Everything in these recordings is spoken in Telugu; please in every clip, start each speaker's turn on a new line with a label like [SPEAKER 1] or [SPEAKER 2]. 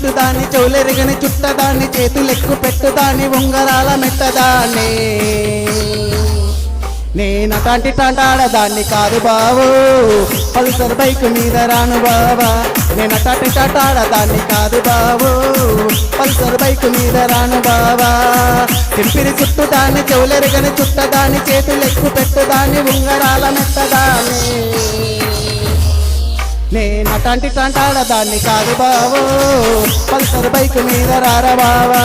[SPEAKER 1] చుట్టుదాన్ని చెవులెరగని చుట్టదాన్ని చేతులెక్కు పెట్టుదాన్ని ఉంగరాల మెట్టదాన్ని నేనటాంటి టాటాడదాన్ని కాదు బావో పల్సర్ బైక్ మీద రాను బావా నేనటాంటి టాటాడదాన్ని కాదు బావో పల్సర్ బైక్ మీద రాను బావా చింపిరి చుట్టుదాన్ని చెవులెరగని చుట్టదాన్ని చేతులెక్కు పెట్టుదాన్ని ఉంగరాల మెట్టదాన్ని నేనటాంటి టాటాడదాన్ని కాదు బావో పల్సర్ బైక్ మీద రారా బావా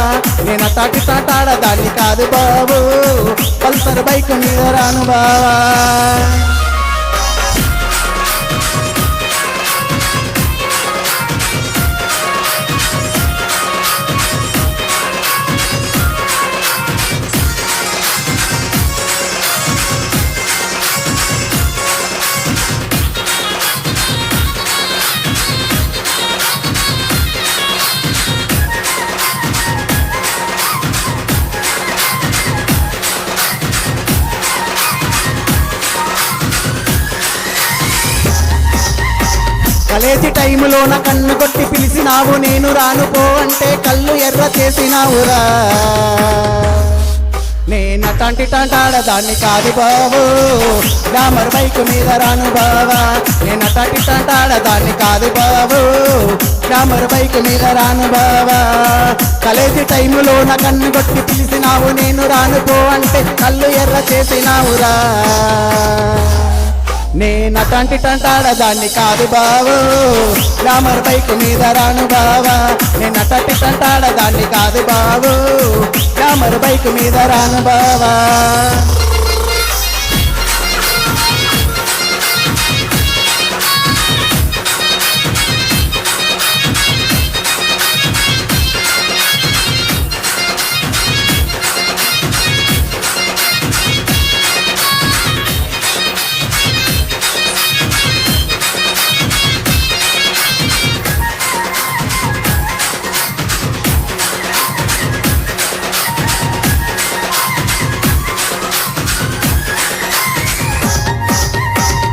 [SPEAKER 1] నేనటాంటి టాటాడదాన్ని కాదు బావో పల్సర్ బైక్ మీద రాను బావా కాలేజీ టైములోన కన్ను కొట్టి పిలిచినావు నేను రాను పో అంటే కళ్ళు ఎర్ర చేసినావురా నేనటాంటి టాటాడదాన్ని కాదు బావో గ్లామర్ బైక్ మీద రాను బావా నేనటాంటి టాటాడదాన్ని కాదు బావో గ్లామర్ బైక్ మీద రాను బావా కాలేజీ టైములోన కన్ను కొట్టి పిలిచినావు నేను రాను పో అంటే కళ్ళు ఎర్ర చేసినావురా నేనటాంటి టాటాడదాన్ని కాదు బావో గ్లామర్ బైక్ మీద రాను బావా నేనటాంటి టాటాడదాన్ని కాదు బావో గ్లామర్ బైక్ మీద రాను బావా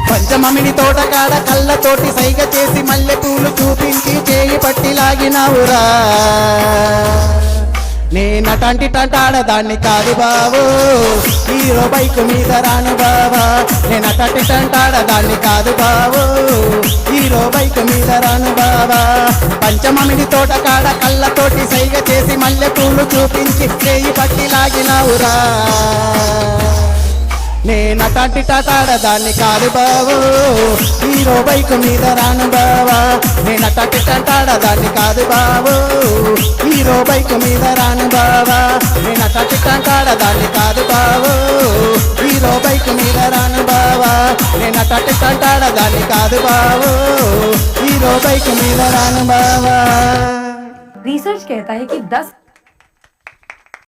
[SPEAKER 1] పంచమమిని తోటకాడ కళ్ళతోటి సైగ చేసి మల్లె పూలు చూపించి చేయి పట్టి లాగినావురా నేనటాంటి టాటాడదాన్ని కాదు బావో హీరో బైక్ మీద రాను బావా నేనటాంటి టాటాడదాన్ని కాదు బావో హీరో బైక్ మీద రాను బావా పంచమమిని తోటకాడ కళ్ళతోటి సైగ చేసి మల్లె పూలు చూపించి చేయి పట్టి లాగినావురా నేనటాంటి టాటాడదాన్ని కాదు బావో హీరో బైక్ మీద రాను బావా నేనటాంటి టాటాడదాన్ని కాదు బావో హీరో బైక్ మీద రాను బావా నేనటాంటి టాటాడదాన్ని కాదు బావో హీరో బైక్ మీద రాను బావా నేనటాంటి టాటాడదాన్ని కాదు బావో హీరో బైక్ మీద రాను బావా
[SPEAKER 2] रिसर्च कहता है कि 10